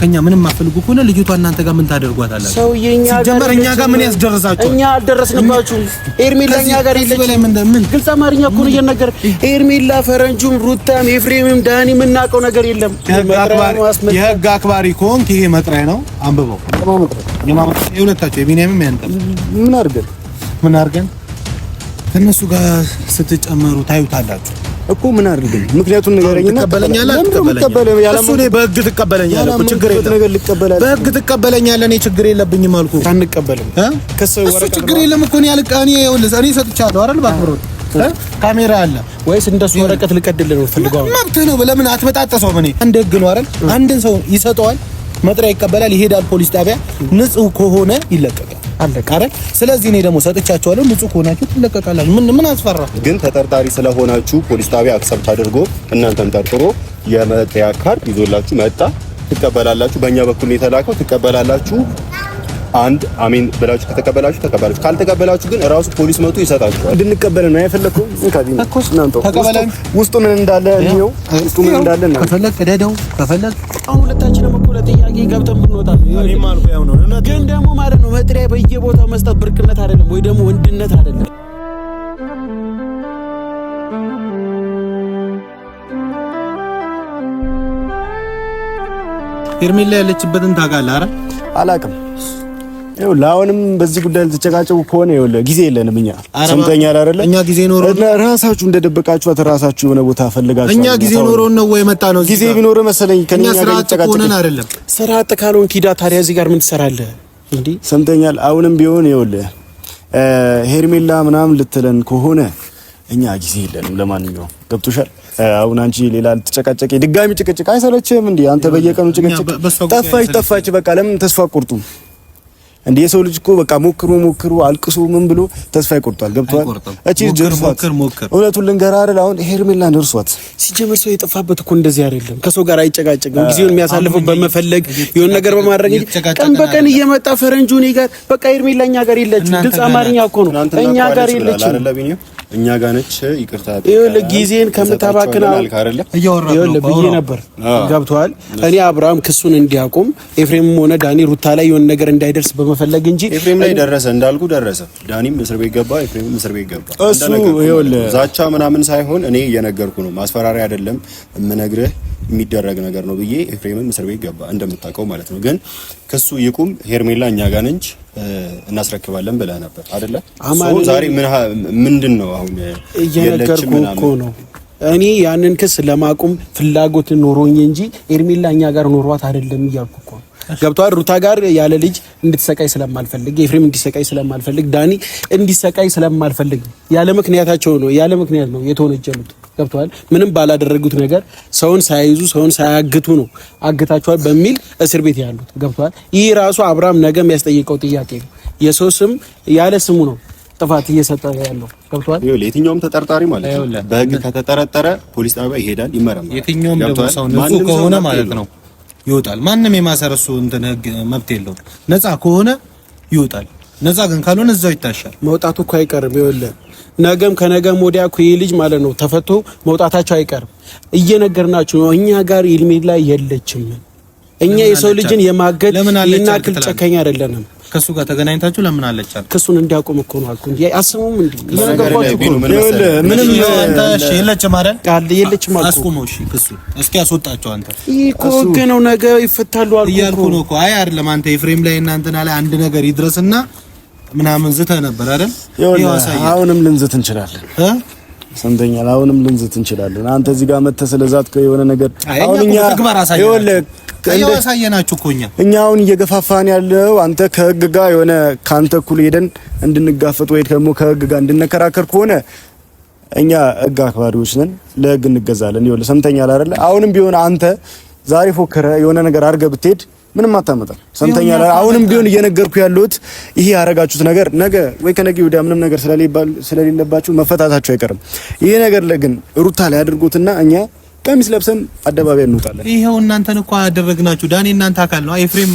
ከኛ ምንም ማፈልጉ ከሆነ ልጅቷ እናንተ ጋር ምን ታደርጓታላችሁ? ሰውዬኛ ጋር እኛ ጋር ምን ያስደረሳችሁ? እኛ አልደረስንባችሁም። ኤርሜላ እኛ ጋር የለችም። ምን ግልጽ አማርኛ እኮ ነው እየነገር ኤርሜላ ፈረንጁም ሩታም ኤፍሬምም ዳኒ የምናውቀው ነገር የለም። የህግ አክባሪ ከሆንክ ይሄ መጥሪያ ነው። አንብበው። የሁለታችሁ የቢኒያምም ያንተ ምን አድርገን ከነሱ ጋር ስትጨመሩ ታዩታላችሁ እኮ ምን አድርገን ምክንያቱም ነገርኝና ተቀበለኛለህ እሱ ነው በህግ ተቀበለኛለህ እኮ ችግር የለም በህግ ተቀበለኛለህ እኔ ችግር የለብኝም አልኩ አንቀበልም ከሰው ወረቀት ችግር የለም እኮ እኔ አልቃኔ ይኸውልህ እኔ ሰጥቻለሁ አይደል ባክብሮት ካሜራ አለ ወይስ እንደሱ ወረቀት ልቀድልህ ነው ፈልገው መብት ነው ለምን አትመጣጣሰው እኔ አንድ ህግ ነው አይደል አንድን ሰው ይሰጠዋል መጥሪያ ይቀበላል ይሄዳል ፖሊስ ጣቢያ ንጹህ ከሆነ ይለቀቃል አለቀ አይደል ስለዚህ እኔ ደግሞ ሰጥቻቸዋለሁ ንጹህ ከሆናችሁ ትለቀቃላችሁ ምን አስፈራ ግን ተጠርጣሪ ስለሆናችሁ ፖሊስ ጣቢያ አክሰፕት አድርጎ እናንተን ጠርጥሮ የመጥሪያ ካርድ ይዞላችሁ መጣ ትቀበላላችሁ በእኛ በኩል የተላከው ትቀበላላችሁ አንድ አሜን ብላችሁ ከተቀበላችሁ ተቀበላችሁ ካልተቀበላችሁ ግን ራሱ ፖሊስ መጥቶ ይሰጣችኋል እንድንቀበል ነው አይፈለኩም እንካዲና እናንተው ውስጡ ምን እንዳለ ነው ውስጡ ምን እንዳለ ነው ከፈለክ ደደው ከፈለክ አሁን ሁለታችንም እኮ ለጥያቄ ገብተን ብንወጣ እኔ ማልኩ ያው ነው ግን ደግሞ ማለት ነው መጥሪያ በየቦታው መስጠት ብርቅነት አይደለም ወይ ደግሞ ወንድነት አይደለም ኤርሜላ ያለችበትን ታውቃለህ አይደል አላውቅም ይኸው ላውንም በዚህ ጉዳይ ልትጨቃጨቁ ከሆነ ይኸው ጊዜ የለንም እኛ ሰምተኛል አይደለ እኛ ጊዜ ኖሮ ራሳችሁ እንደደበቃችሁ ራሳችሁ የሆነ ቦታ ፈልጋችሁ እኛ ጊዜ ኖሮ ነው ወይ መጣ ነው ጊዜ ቢኖር መሰለኝ ከኛ ጋር ልትጨቃጨቁ አይደለም ስራ አጥካሎን ኪዳ ታዲያ እዚህ ጋር ምን ትሰራለህ እንዴ ሰምተኛል አሁንም ቢሆን ይኸው ሄርሜላ ምናምን ልትለን ከሆነ እኛ ጊዜ የለንም ለማንኛውም ገብቶሻል አሁን አንቺ ሌላ ልትጨቃጨቂ ድጋሚ ጭቅጭቅ አይሰለችም እንዴ አንተ በየቀኑ ጭቅጭቅ ጠፋች በቃ ለምን ተስፋ ቆርጡ እንዴ የሰው ልጅ እኮ በቃ ሞክሩ አልቅሱ ምን ብሎ ተስፋ ይቆርጣል ገብቷል እቺ ጀርሷት እውነቱን ልንገርህ አይደል አሁን ሄርሜላን ደርሷት ሲጀመር ሰው የጠፋበት እኮ እንደዚህ አይደለም ከሰው ጋር አይጨቃጨቅም ጊዜውን የሚያሳልፈው በመፈለግ የሆነ ነገር በማድረግ ቀን በቀን እየመጣ ፈረንጁ እኔ ጋር በቃ ሄርሜላኛ ጋር የለችም ግልጽ አማርኛ እኮ ነው እኛ ጋር የለችም እኛ ጋር ነች ይቅርታ ይኸውልህ ጊዜን ከምታባክና ይኸውልህ ብዬ ነበር ገብቷል እኔ አብርሃም ክሱን እንዲያቆም ኤፍሬምም ሆነ ዳኒ ሩታ ላይ የሆነ ነገር እንዳይደርስ በመፈለግ እንጂ ኤፍሬም ላይ ደረሰ እንዳልኩ ደረሰ ዳኒም እስር ቤት ገባ ኤፍሬምም እስር ቤት ገባ እሱ ይኸውልህ ዛቻ ምናምን ሳይሆን እኔ እየነገርኩ ነው ማስፈራሪያ አይደለም የምነግርህ የሚደረግ ነገር ነው ብዬ ኤፍሬምም እስር ቤት ገባ እንደምታውቀው ማለት ነው ግን ክሱ ይቁም ሄርሜላ እኛ ጋር ነች እናስረክባለን ብለህ ነበር አይደለ ዛሬ ምንድነው አሁን እየነገርኩ እኮ ነው እኔ ያንን ክስ ለማቆም ፍላጎት ኖሮኝ እንጂ ሄርሜላ እኛ ጋር ኖሯት አይደለም እያልኩ እኮ ገብቷል ሩታ ጋር ያለ ልጅ እንድትሰቃይ ስለማልፈልግ ኤፍሬም እንዲሰቃይ ስለማልፈልግ ዳኒ እንዲሰቃይ ስለማልፈልግ ያለ ምክንያታቸው ነው ያለ ምክንያት ነው የተወነጀሉት ገብቷል ምንም ባላደረጉት ነገር ሰውን ሳይዙ ሰውን ሳያግቱ ነው አግታቸዋል በሚል እስር ቤት ያሉት ገብቷል ይህ ራሱ አብርሃም ነገ የሚያስጠይቀው ጥያቄ ነው የሰው ስም ያለ ስሙ ነው ጥፋት እየሰጠ ያለው ገብቷል የትኛውም ተጠርጣሪ ማለት ነው በህግ ከተጠረጠረ ፖሊስ ጣቢያ ይሄዳል ይመረማል የትኛውም ደግሞ ሰው ንጹህ ከሆነ ማለት ነው ይወጣል ማንንም የማሰረሱ እንትን ህግ መብት የለውም ነፃ ከሆነ ይወጣል ነፃ ግን ካልሆነ እዛው ይታሻል መውጣቱ እኮ አይቀርም ይኸውልህ ነገም ከነገም ወዲያ እኮ ይሄ ልጅ ማለት ነው ተፈቶ መውጣታቸው አይቀርም እየነገርናችሁ ነው እኛ ጋር ኤርሜላ የለችም እኛ የሰው ልጅን የማገድ ይናክል ጨካኝ አይደለንም ከሱ ጋር ተገናኝታችሁ ለምን አለቻል ክሱን እንዲያቆም እኮ ነው አልኩ እንዴ አስሙም እንዴ ምንም አንተ የለችም አይደል ቃል የለችም አልኩ አስቁመው እሺ ክሱ እስኪ ያስወጣቸው አንተ እኮ ነው ነገ ይፈታሉ አልኩ ነው እኮ አይ አይደለም አንተ ኤፍሬም ላይ እናንተና ላይ አንድ ነገር ይድረስና ምናምን ዝተ ነበር አይደል አሁንም ልንዝት እንችላለን ሰምተኛል አሁንም ልንዝት እንችላለን አንተ እዚህ ጋር መተህ ስለዛት የሆነ ነገር አሁንኛ ያሳየናችሁ እኛ አሁን እየገፋፋን ያለው አንተ ከህግ ጋር የሆነ ካንተ እኩል ሄደን እንድንጋፈጥ ወይ ደግሞ ከህግ ጋር እንድንከራከር ከሆነ እኛ ህግ አክባሪዎች ነን ለህግ እንገዛለን ይኸውልህ ሰምተኛል አይደል አሁንም ቢሆን አንተ ዛሬ ፎከረ የሆነ ነገር አድርገህ ብትሄድ ምንም አታመጣም ሰምተኛል አሁንም ቢሆን እየነገርኩ ያለሁት ይሄ ያረጋችሁት ነገር ነገ ወይ ከነገ ወዲያ ምንም ነገር ስለሌለባችሁ መፈታታችሁ አይቀርም ይሄ ነገር ለግን ሩታ ላይ አድርጎትና እኛ ቀሚስ ለብሰን አደባባይ እንውጣለን ይሄው እናንተን እኮ አደረግናችሁ ዳኒ እናንተ አካል ነው ኤፍሬም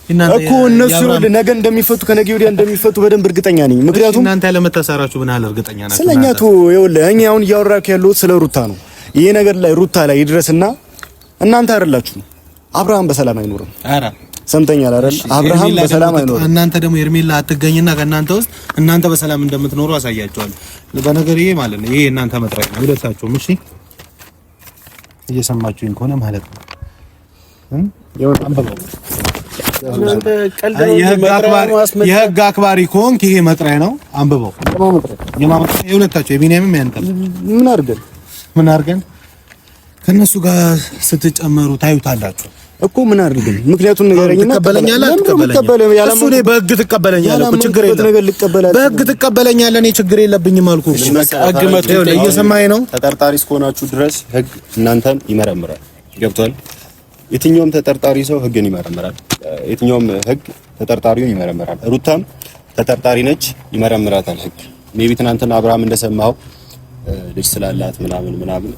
እናንተ እኮ እነሱ ነገ እንደሚፈቱ ከነገ ወዲያ እንደሚፈቱ በደንብ እርግጠኛ ነኝ ምክንያቱም እናንተ ለመታሰራችሁ ምን አለ እርግጠኛ ናችሁ ስለኛ ይኸውልህ እኛ አሁን እያወራክ ያለሁት ስለ ሩታ ነው ይሄ ነገር ላይ ሩታ ላይ ይድረስና እናንተ አይደላችሁ አብርሃም በሰላም አይኖርም። ኧረ ሰምተኛል አይደል? አብርሃም በሰላም አይኖርም። እናንተ ደግሞ ኤርሜላ አትገኝና ከእናንተ ውስጥ እናንተ በሰላም እንደምትኖሩ አሳያቸዋለሁ። በነገር ይሄ ማለት ነው ይሄ እናንተ መጥሪያ ነው ሁለታችሁም። እሺ እየሰማችሁኝ ከሆነ ማለት ነው የህግ አክባሪ ከሆንክ ይሄ መጥሪያ ነው። አንብበው። የሁለታችሁ የቢኒያምም ያንተም ምን አድርገን ከነሱ ጋር ስትጨመሩ ታዩታላችሁ እኮ ምን አድርገን ምክንያቱም ንገረኝና ትቀበለኛለህ? እሱ እኔ በህግ ትቀበለኛለህ እኮ ችግር የለም። በህግ ትቀበለኛለህ፣ እኔ ችግር የለብኝም አልኩህ። ህግ መጥቶ እየሰማኸኝ ነው? ተጠርጣሪ እስከሆናችሁ ድረስ ህግ እናንተን ይመረምራል። ገብቷል? የትኛውም ተጠርጣሪ ሰው ህግን ይመረምራል። የትኛውም ህግ ተጠርጣሪውን ይመረምራል። ሩታም ተጠርጣሪ ነች፣ ይመረምራታል ህግ። ሜቢ ትናንትና አብርሃም እንደሰማው ልጅ ስላላት ምናምን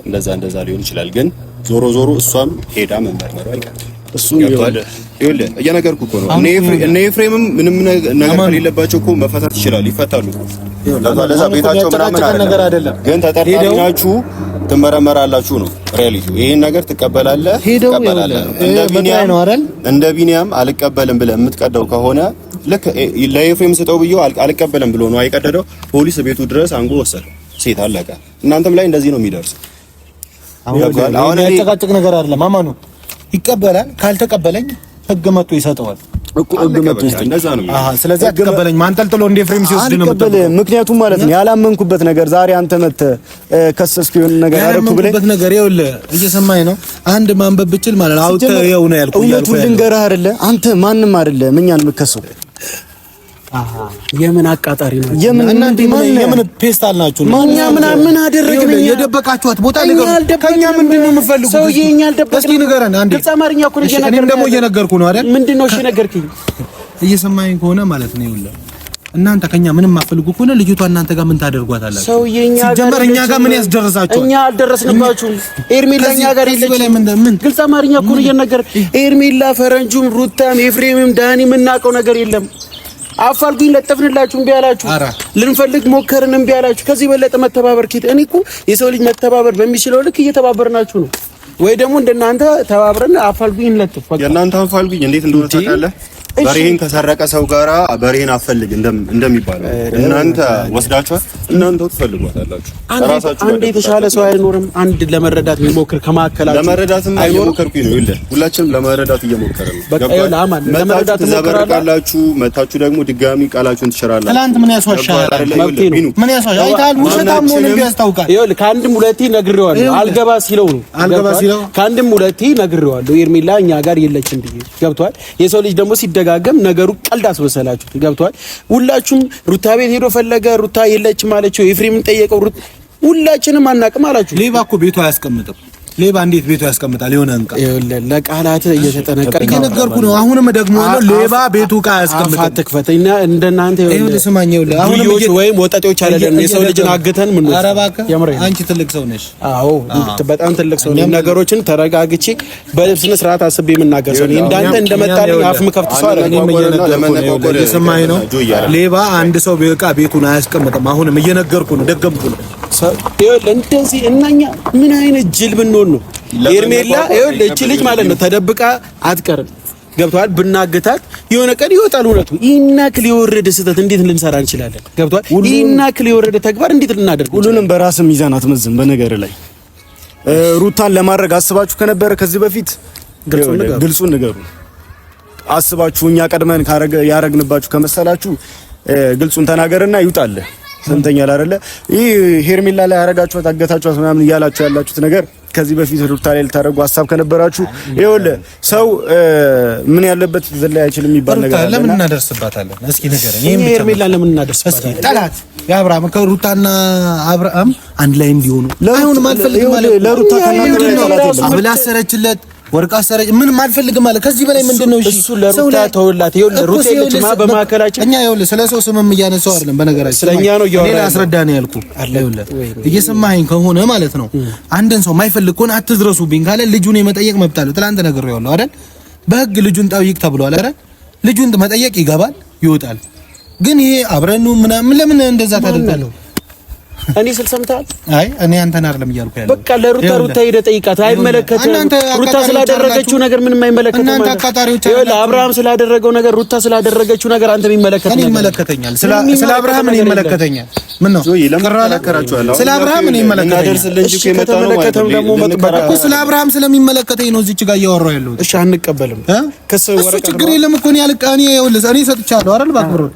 እንደዛ ሊሆን ይችላል። ግን ዞሮ እሷም ሄዳ መመርመሩ አይቀርም። እሱ ይኸውልህ እየነገርኩህ እኮ ነው። እነ ኤፍሬምም ምንም ነገር ከሌለባቸው እኮ መፈታት ይችላሉ፣ ይፈታሉ። ለዛ ቤታቸው ምናምን አይደለም። ግን ተጠርጣሪ ናችሁ፣ ትመረመራላችሁ ነው ሪያሊቲው። ይሄን ነገር ትቀበላለህ። እንደ ቢኒያም አልቀበልም ብለህ የምትቀደው ከሆነ ልክ ለኤፍሬም ስጠው ብዬው አልቀበልም ብሎ ነው አይቀደደው። ፖሊስ ቤቱ ድረስ አንጎ ወሰደው። ሴት አለቀ። እናንተም ላይ እንደዚህ ነው የሚደርስ። አሁን ያጨቃጨቅ ነገር አይደለም። አማኑ ይቀበላል። ካልተቀበለኝ ህግ መጥቶ ይሰጠዋል እኮ ህግ መጥቶ ይሰጠዋል። እንደዛ ነው። ስለዚህ አትቀበለኝ ማንጠልጥሎ እንደ ኤፍሬም ሲወስድ ነው የምትቀበለው። ምክንያቱም ማለት ነው ያላመንኩበት ነገር ዛሬ አንተ መተህ ከሰስኩ የሆነ ነገር አደረኩ ብለህ ያላመንኩበት ነገር ይኸውልህ፣ እየሰማኸኝ ነው? አንድ ማንበብ ብችል ማለት አውጥተህ ይኸው ነው ያልኩህ። እውነቱን ልንገርህ አይደለ አንተ ማንንም አይደለም እኛን የምትከሰው። የምን አቃጣሪ ነው? የምን ፔስታል ናችሁ? ምን አደረግን? የደበቃችኋት ቦታ ነገር ከኛ ምንድነው የምፈልጉት? ሰውዬ እኛ አልደበቅንም። እስኪ ንገረን አንዴ። ግልጽ አማርኛ እኮ ነው እየነገርኩህ። እኔም ደግሞ እየነገርኩህ ነው አይደል? ምንድነው እሺ ነገርኩኝ። እየሰማኸኝ ከሆነ ማለት ነው ይኸውልህ፣ እናንተ ከኛ ምንም ማፈልጉ ከሆነ ልጅቷ እናንተ ጋር ምን ታደርጓታላችሁ? ሰውዬ እኛ ጋር ምን ያስደርሳችሁ? እኛ አልደረስንባችሁም። ኤርሜላ እኛ ጋር የለችም። ግልጽ አማርኛ እኮ ነው እየነገርኩህ። ኤርሜላ፣ ፈረንጁም፣ ሩታም፣ ኤፍሬምም፣ ዳኒ የምናውቀው ነገር የለም። አፋልጉኝ ለጠፍንላችሁ እምቢ አላችሁ። ልንፈልግ ሞከርን እምቢ አላችሁ። ከዚህ በለጠ መተባበር ኪት እኔ እኮ የሰው ልጅ መተባበር በሚችለው ልክ እየተባበርናችሁ ነው። ወይ ደግሞ እንደናንተ ተባብረን አፋልጉኝ ለጥፍ የእናንተ አፋልጉኝ እንዴት እንደሆነ ታውቃለህ? በሬን ከሰረቀ ሰው ጋራ በሬን አፈልግ እንደሚባለው እናንተ ወስዳችኋል። እናንተ ትፈልጓታላችሁ። አንድ የተሻለ ሰው አይኖርም። አንድ ለመረዳት የሚሞክር ከማከላችሁ ለመረዳትም እየሞከርኩኝ ነው። ይኸውልህ ሁላችንም ለመረዳት እየሞከርን ነው። ለመረዳት ትዘበረቃላችሁ። መታችሁ ደግሞ ድጋሚ ቃላችሁን ትሸራላችሁ። ትናንት ምን ያስዋሻል? ምን ያስዋሻል? አይታል ውሸታም መሆኑን ቢያስታውቃል። ይኸውልህ ከአንድም ሁለቴ ነግሬዋለሁ። አልገባ ሲለው ነው ከአንድም ሁለቴ ነግሬዋለሁ። ኤርሜላ እኛ ጋር የለችም ብዬ ገብቷል። የሰው ልጅ ደግሞ ሲደጋገም ነገሩ ቀልድ አስመሰላችሁት። ገብቷል። ሁላችሁም ሩታ ቤት ሄዶ ፈለገ፣ ሩታ የለችም አለችው። ኤፍሬምን ጠየቀው፣ ሁላችንም አናቅም አላችሁ። ሌባ እኮ ቤቱ አያስቀምጥም። ሌባ እንዴት ቤቱ ያስቀምጣል? የሆነ እንቃ ለቃላት እየተጠነቀቀ እየነገርኩህ ነው። አሁንም ደግሞ ሌባ ቤቱ ዕቃ ያስቀምጣል። አትክፈተኛ እንደናንተ ይኸውልህ ስማኝ፣ ይኸውልህ አሁንም ወይም ወጣቶች አይደለም የሰው ልጅን አግተን ምን ነው። ኧረ እባክህ አንቺ ትልቅ ሰው ነሽ። አዎ በጣም ትልቅ ሰው ነኝ። ነገሮችን ተረጋግቼ በስነ ስርዓት አስቤ የምናገር ሰው ነኝ። እንዳንተ እንደመጣልኝ አፍ ምከፍት ሰው አይደለም። እየሰማኸኝ ነው? ሌባ አንድ ሰው ዕቃ ቤቱን አያስቀምጥም። አሁንም እየነገርኩህ ነው፣ ደገምኩህ ነው። ይኸውልህ እንደዚህ እናኛ ምን አይነት ጅል ብንሆን ነው? ኤርሜላ ይኸውልህ እቺ ልጅ ማለት ነው ተደብቃ አትቀርም። ገብቷል። ብናግታት የሆነ ቀን ይወጣል እውነቱ። ይናክል የወረደ ስህተት እንዴት ልንሰራ እንችላለን? ገብቷል። ይናክል የወረደ ተግባር እንዴት ልናደርግ? ሁሉንም በራስ ሚዛን አትመዝን። በነገር ላይ ሩታን ለማድረግ አስባችሁ ከነበረ ከዚህ በፊት ግልጹን ንገሩ። አስባችሁ እኛ ቀድመን ያረግንባችሁ ከመሰላችሁ ግልጹን ተናገርና ይውጣል። ሰምተኛል አይደለ? ይሄ ሄርሜላ ላይ ያረጋችኋት አገታችኋት ምናምን እያላችሁ ያላችሁት ነገር ከዚህ በፊት ሩታ ላይ ልታደርጉ ሐሳብ ከነበራችሁ ይኸውልህ ሰው ምን ያለበት ዘላይ አይችልም የሚባል ነገር አለ። ለምን እናደርስባታለን? እስኪ ንገረኝ። ይሄን ሄርሜላ ለምን እናደርስባታለን? ጠላት የአብርሃም ከሩታና አብርሃም አንድ ላይ እንዲሆኑ ለአሁን ማልፈልግም ማለት ለሩታ ከናንተ ላይ ጠላት የለም ብላ አሰረችለት። ወርቅ አሰረች ምን ማልፈልግም ማለት ከዚህ በላይ ምንድነው? እሺ እሱ ለሩታ ተወላት። ይኸውልህ ሩታ የለችማ በማከላችን እኛ ይኸውልህ ስለ ሰው ስምም እያነሳው አይደለም። በነገራችን ስለኛ ነው እያወራን ሌላ አስረዳኝ ያልኩህ። ይኸውልህ እየሰማኸኝ ከሆነ ማለት ነው አንድን ሰው ማይፈልግ ከሆነ አትድረሱብኝ ካለ ልጁን የመጠየቅ መብት አለው። ትላንት ነግሬዋለሁ አይደል? በህግ ልጁን ጠይቅ ተብሏል አይደል? ልጁን መጠየቅ ይገባል፣ ይወጣል። ግን ይሄ አብረን ነው ምናምን ለምን እንደዛ ታደርጋለህ? እኔ ስል ሰምተሃል? አይ እኔ አንተን አይደለም እያልኩ ያለው። በቃ ለሩታ ሄደህ ጠይቃት። አይመለከትም። ሩታ ስላደረገችው ነገር ምንም አይመለከትም። እናንተ አቃጣሪዎች አብርሃም ስላደረገው ነገር ሩታ ስላደረገችው ነገር አንተ የሚመለከት እኔ ይመለከተኛል። ስለ አብርሃም እኔ ይመለከተኛል። ምን ነው ስለ አብርሃም እኔ ይመለከተኛል። ስለ አብርሃም ስለሚመለከተኝ ነው እዚች ጋር እያወራሁ ያለሁት። እሺ አንቀበልም። እሱ ችግር የለም እኮ እኔ ያልቃኔ ይኸውልህ እኔ ሰጥቻለሁ አይደል? ባክብሮት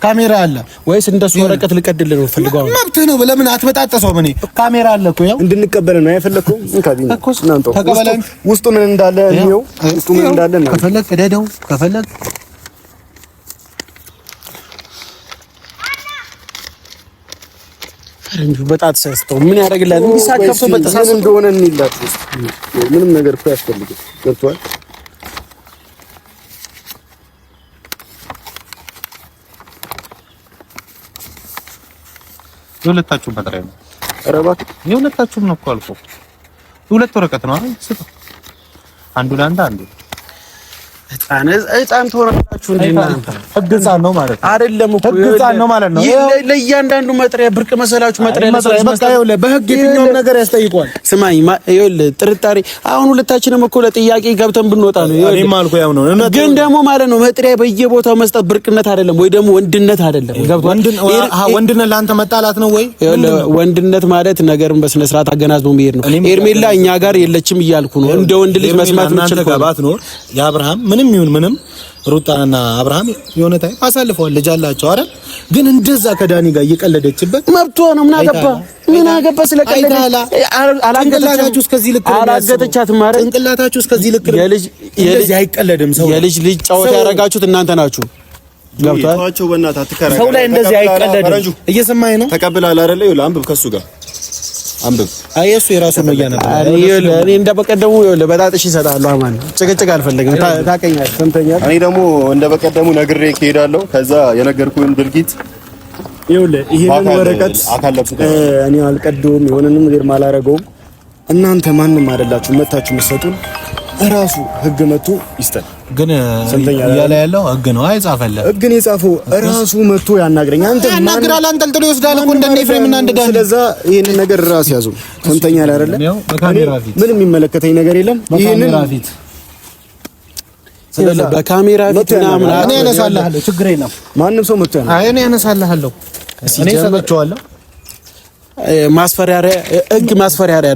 ካሜራ አለ ወይስ እንደሱ ወረቀት ልቀድልህ ነው ፈልገው? መብትህ ነው። ለምን አትበጣጠሰው? ምን ካሜራ አለ እኮ ያው እንድንቀበል ነው አይፈለኩም። እንካዲኝ ተቀበለን። ውስጡ ምን እንዳለ ነው ውስጡ ምን እንዳለ ነው። ከፈለክ እደደው ከፈለክ እንዴ በጣት ሰስተው ምን ያደርግላል? እንዲሳከፍ በተሳሰብ እንደሆነ እንይላት ምንም ነገር እኮ ያስፈልጋል። ገብቷል? የሁለታችሁም መጥሪያ ነው። ኧረ እባክህ የሁለታችሁም ነው እኮ አልኩህ። የሁለት ወረቀት ነው አይደል? ስጥ አንዱ ለአንተ አንዱ ህፃን ትሆናላችሁ እንዴ? ህግ ህፃን ነው ማለት ነው አይደለም እኮ ህግ ህፃን ነው ማለት ነው። ለእያንዳንዱ መጥሪያ ብርቅ መሰላችሁ? መጥሪያ በህግ የትኛውም ነገር ያስጠይቋል። ስማኝ ይኸውልህ ጥርጣሬ አሁን ሁለታችንም እኮ ለጥያቄ ገብተን ብንወጣ ነው። እኔም አልኩህ ያው ነው። ግን ደግሞ ማለት ነው መጥሪያ በየቦታው መስጠት ብርቅነት አይደለም ወይ ደግሞ ወንድነት አይደለም። ገብቶሃል? ወንድነት ለአንተ መጣላት ነው ወይ? ወንድነት ማለት ነገርን በስነ ስርዓት አገናዝቦ መሄድ ነው። ኤርሜላ እኛ ጋር የለችም እያልኩ ነው። እንደ ወንድ ልጅ መስማት ምንችልባት ነው። የአብርሃም ምንም ይሁን ምንም ሩታና አብርሃም የሆነ ታይም አሳልፈዋል። ልጅ አላቸው አይደል? ግን እንደዛ ከዳኒ ጋር እየቀለደችበት መብቷ ነው። ምን አገባ ስለቀለደች አላገታችሁ እስከዚህ ልክ አላገተቻትም ማለት ጭንቅላታችሁ እስከዚህ ልክ የልጅ አይቀለድም። ሰው የልጅ ጨዋታ ያረጋችሁት እናንተ ናችሁ። ገብቷል? ታቸው በእናትህ አትከራከር። ሰው ላይ እንደዚህ አይቀለድም። እየሰማኸኝ ነው? ተቀብለሃል አይደለ? ይኸውልህ አንብብ ከሱ ጋር አንብብ። አይ እሱ የራሱ ነው እያነበበ እኔ እንደበቀደሙ ይኸውልህ በጣጥሽ ይሰጣሉ። አማን ጭቅጭቅ አልፈልግም። ታውቀኛለህ፣ ሰምተኛል። እኔ ደግሞ እንደበቀደሙ ነግሬ እሄዳለሁ። ከዛ የነገርኩህን ድርጊት ይኸውልህ ይሄንን ወረቀት እኔ አልቀደውም፣ የሆነንም ነገር ማላረገውም። እናንተ ማንም አይደላችሁ መታችሁ የምትሰጡን እራሱ ህግ መጥቶ ይስጠን። ግን እያለ ያለው ህግ ነው አይጻፈለ ህግ ነው የጻፈው እራሱ መጥቶ ያናግረኝ። አንተ ያናግራል፣ አንጠልጥሎ ይወስዳል እኮ እንደኔ ፍሬም እና እንደዳን። ስለዛ ይሄን ነገር ራስ ያዙ። ሰምተኛል አይደለ? ምንም የሚመለከተኝ ነገር የለም። ይሄንን በካሜራ ፊት ምናምን እኔ አነሳልሃለሁ፣ ችግር የለም። ማንም ሰው መጥቶ ያናግረኝ። አይ እኔ አነሳልሃለሁ፣ እኔ ሰጥቼዋለሁ። ማስፈራሪያ ህግ ማስፈራሪያ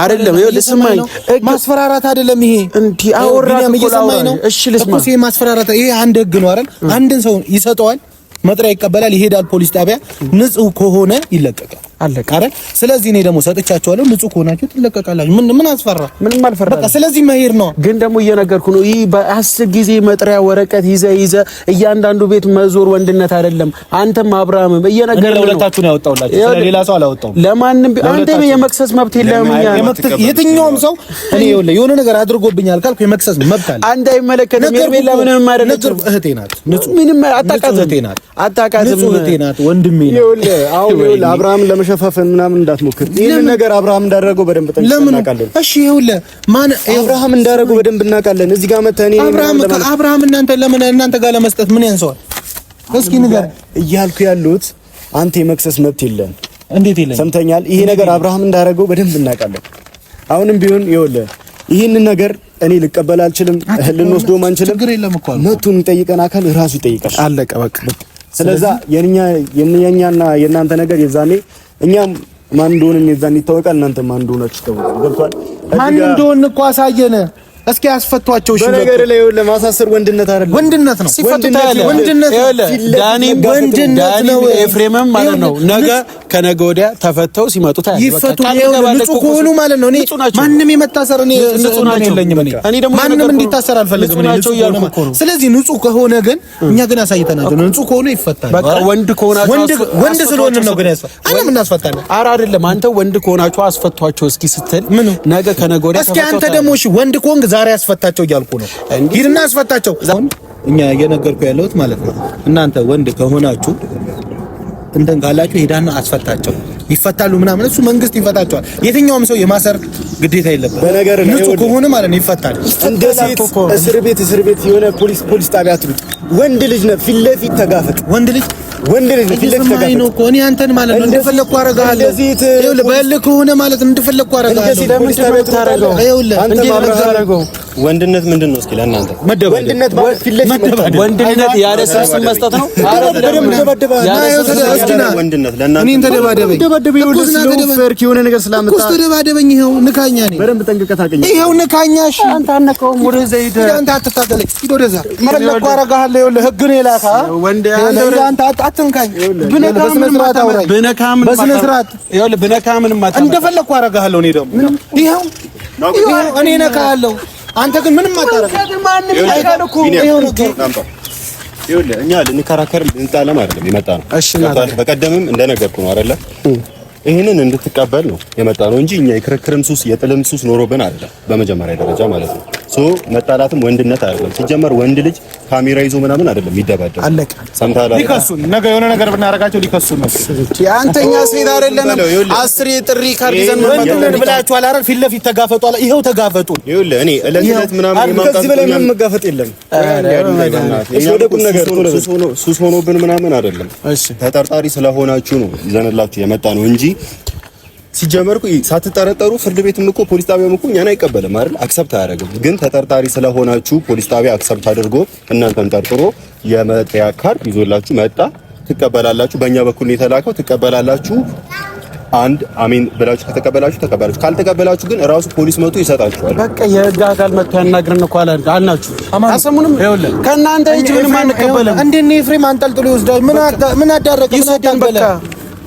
አይደለም። ይኸውልህ ስማኝ፣ ማስፈራራት አይደለም ይሄ። እንዴ አወራን እየሰማኝ ነው። እሺ ልስማ። ይሄ ማስፈራራት ይሄ አንድ ህግ ነው አይደል? አንድን ሰው ይሰጠዋል፣ መጥሪያ ይቀበላል፣ ይሄዳል ፖሊስ ጣቢያ። ንጹህ ከሆነ ይለቀቃል። አለቀ አይደል? ስለዚህ እኔ ደግሞ ሰጥቻቸዋለሁ። ንጹህ ከሆናችሁ ትለቀቃላችሁ። ምን አስፈራ? ምንም አልፈራ። በቃ ስለዚህ መሄድ ነው። ግን ደግሞ እየነገርኩ ነው። ይህ በ10 ጊዜ መጥሪያ ወረቀት ይዘ እያንዳንዱ ቤት መዞር ወንድነት አይደለም። አንተም አብርሃምም እየነገርኩ ነው። ሁለታችሁን ያወጣውላችሁ ስለሌላ ሰው አላወጣውም። ለማንም አንተ የመክሰስ መብት የለህም። የትኛውም ሰው እኔ ይኸውልህ የሆነ ነገር አድርጎብኛል ካልኩ የመክሰስ መብት አለ። አንተ አይመለከትም። ኤርሜላ ምንም አይደለም። እህቴ ናት። ንጹህ ምንም አታውቃትም። እህቴ ናት። አታውቃትም። እህቴ ናት። ወንድሜ ነው። ይኸውልህ አሁን አብርሃም ለመሸፋፈን ምናምን እንዳትሞክር። ይሄን ነገር አብርሃም እንዳደረገው በደንብ እናውቃለን። እሺ ይኸውልህ ማን አብርሃም እንዳደረገው በደንብ እናውቃለን። እዚህ ጋር መተህ እኔ አብርሃም እናንተ ጋር ለመስጠት ምን ያንሰዋል? እስኪ ንገር እያልኩ ያሉት አንተ የመክሰስ መብት የለህም። እንዴት የለኝም? ሰምተኛል? ይሄ ነገር አብርሃም እንዳደረገው በደንብ እናውቃለን። አሁንም ቢሆን ይኸውልህ ይሄንን ነገር እኔ ልቀበል አልችልም፣ ልንወስደውም አንችልም። ችግር የለም እኮ መቱን የሚጠይቀን አካል ራሱ ይጠይቃል። አለቀ በቃ። ስለዛ የኛና የእናንተ ነገር የዛኔ እኛም ማን እንደሆነ የዛኔ ይታወቃል። እናንተ ማን እንደሆናችሁ ይታወቃል። ገብቷል? ማን እንደሆነ እኮ አሳየነ። እስኪ አስፈቷቸው። እሺ በነገር ላይ ለማሳሰር ወንድነት አይደለም፣ ወንድነት ነው። ወንድነት ዳኒ ኤፍሬምም ማለት ነው። ነገ ከነገ ወዲያ ተፈተው ሲመጡ ታያለህ። ይፈቱ። ንጹህ ከሆኑ ማለት ነው። እኔ ማንም የመታሰር እኔ የለኝም። እኔ ማንም እንዲታሰር አልፈልግም። ስለዚህ ንጹህ ከሆነ ግን እኛ ግን አሳይተናቸው ንጹህ ከሆነ ይፈታል። በቃ ወንድ ከሆናችሁ ወንድ ስለሆነ ነው ግን ያስፈታ። አሁን ምን አስፈታለን? ኧረ አይደለም። አንተ ወንድ ከሆናችሁ አስፈቷቸው እስኪ ስትል ነገ ከነገ ወዲያ እስኪ አንተ ደግሞ እሺ ወንድ ከሆንክ ዛሬ አስፈታቸው እያልኩ ነው። ሂድና አስፈታቸው። እኛ እየነገርኩ ያለሁት ማለት ነው። እናንተ ወንድ ከሆናችሁ እንትን ካላችሁ ሄዳና አስፈታቸው። ይፈታሉ ምናምን እሱ መንግስት ይፈታቸዋል። የትኛውም ሰው የማሰር ግዴታ የለበትም። በነገር ንጹህ ከሆነ ማለት ነው ይፈታል። እንደ ሴት እስር ቤት የሆነ ፖሊስ ጣቢያ አትሩጥ። ወንድ ልጅ ነው፣ ፊት ለፊት ተጋፈጥ። ወንድ ልጅ ወንድ ልጅ ፊት ለፊት ተጋፈጥ ነው እኮ እኔ አንተን ማለት ነው እንደፈለኩ አደርግሃለሁ። ይኸውልህ በልክ ሆነ ማለት እንደፈለኩ አደርግሃለሁ። እንደዚህ ለምን ታደርገው? ይኸውልህ አንተ ማብራራው ወንድነት ምንድን ነው? እስኪ ለእናንተ ወንድነት ፊት ለፊት ወንድነት ያለ ስም መስጠት ነው። ወንድነት ለእናንተ እኔን ተደባደበኝ ፈርክ የሆነ ነገር ስላመጣ እኮ ተደባደበኝ። ይኸው ንካኛ ነኝ። በደንብ ጠንቅቀህ ታውቀኝ። ይኸው ንካኛ። እሺ አንተ አነቀውም። ወደዛ ሂድ። አንተ አትታገለኝ። ሂድ ወደዛ። መለኩ አደርግሃለሁ። ይኸውልህ ህግ ነው የላካ ወንድ አንተ አትንካኝ። ብነካም በስነ ስርዓት ይኸውልህ ብነካም እንደፈለኩ አደርግሃለሁ። እኔ ደግሞ ይኸው እኔ ነካሃለሁ። አንተ ግን ምንም አታረግም። ማንንም አይካልኩ ይሄው ነው። ይኸውልህ እኛ ልንከራከር ልንጣለም አይደለም የመጣ ነው። በቀደምም እንደነገርኩ ነው አይደለ? ይሄንን እንድትቀበል ነው የመጣ ነው እንጂ እኛ የክርክርም ሱስ የጥልም ሱስ ኖሮብን አይደለም። በመጀመሪያ ደረጃ ማለት ነው። መጣላትም ወንድነት አይደለም። ሲጀመር ወንድ ልጅ ካሜራ ይዞ ምናምን አይደለም የሚደባደብ። አለቀ። ሰምታላ ሊከሱን ነገ የሆነ ነገር ብናረጋቸው ሊከሱን ነው። አንተኛ ሴት አይደለንም። 10 የጥሪ ካርድ ይዘን ወንድነት ብላችኋል አይደል? ፊት ለፊት ተጋፈጡ አለ። ይሄው ተጋፈጡ። ይኸውልህ እኔ እለት ምናምን የማንቀር ከዚህ በላይ ምንም መጋፈጥ የለም። ሱስ ሆኖብን ምናምን አይደለም። ተጠርጣሪ ስለሆናችሁ ነው ይዘንላችሁ የመጣ ነው እንጂ ሲጀመርኩ ሳትጠረጠሩ ፍርድ ቤትም እኮ ፖሊስ ጣቢያም እኮ እኛን አይቀበልም አይደል? አክሰፕት አያደርግም። ግን ተጠርጣሪ ስለሆናችሁ ፖሊስ ጣቢያ አክሰፕት አድርጎ እናንተን ጠርጥሮ የመጥያ ካርድ ይዞላችሁ መጣ። ትቀበላላችሁ። በእኛ በኩል ነው የተላከው። ትቀበላላችሁ። አንድ አሜን ብላችሁ ከተቀበላችሁ ተቀበላችሁ። ካልተቀበላችሁ ግን ራሱ ፖሊስ መጥቶ ይሰጣችኋል። በቃ የህግ አካል መጥቶ ያናግረን እኮ አልናችሁ። አሰሙንም ከእናንተ እጅ ምንም አንቀበልም። እንዴት ነው ኤፍሬም አንጠልጥሎ ይወስዳል? ምን አዳረገ? ምን አዳንበለ?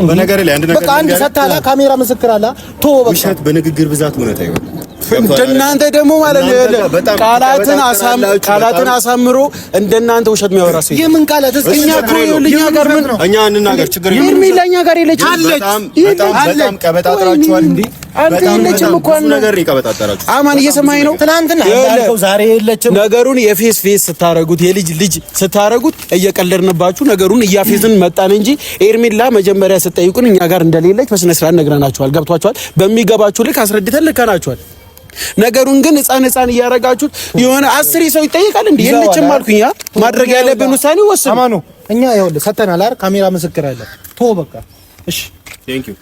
በነገር ላይ አንድ ነገር በቃ አንድ ሰታላ ካሜራ ምስክር አለ። ቶ በቃ ውሸት በንግግር ብዛት እውነት አይሆንም። እንደናንተ ደግሞ ማለት ነው ቃላትን አሳምሮ እንደናንተ ውሸት የሚያወራ ሰው የምን ቃላት? እስኪ እኛ እኮ ይኸውልህ እኛ ጋር ምን እኛ እንናገር ችግር የለም። የሚለኛ ጋር የለች በጣም ቀበጣጥራችኋል። አንተ የለችም እኮ ነገር ይቀበጣጠራችሁ። አማን እየሰማኝ ነው። ትናንትና ያልከው ዛሬ የለችም። ነገሩን የፌስ ስታረጉት የልጅ ስታረጉት እየቀለድንባችሁ ነገሩን እያፌዝን መጣን እንጂ ኤርሚላ መጀመሪያ ስትጠይቁን እኛ ጋር እንደሌለች በስነ ስርዓት ነግረናችኋል። ገብቷችኋል? በሚገባችሁ ልክ አስረድተን ልከናችኋል። ነገሩን ግን ህፃን እያረጋችሁት የሆነ 10 ሰው ይጠይቃል እንዴ? የለችም አልኩኝ። ማድረግ ያለብን ውሳኔ ወስኑ። አማኑ እኛ ይኸውልህ ሰተናል አይደል? ካሜራ ምስክር አለ። ቶ በቃ እሺ። ቴንክ ዩ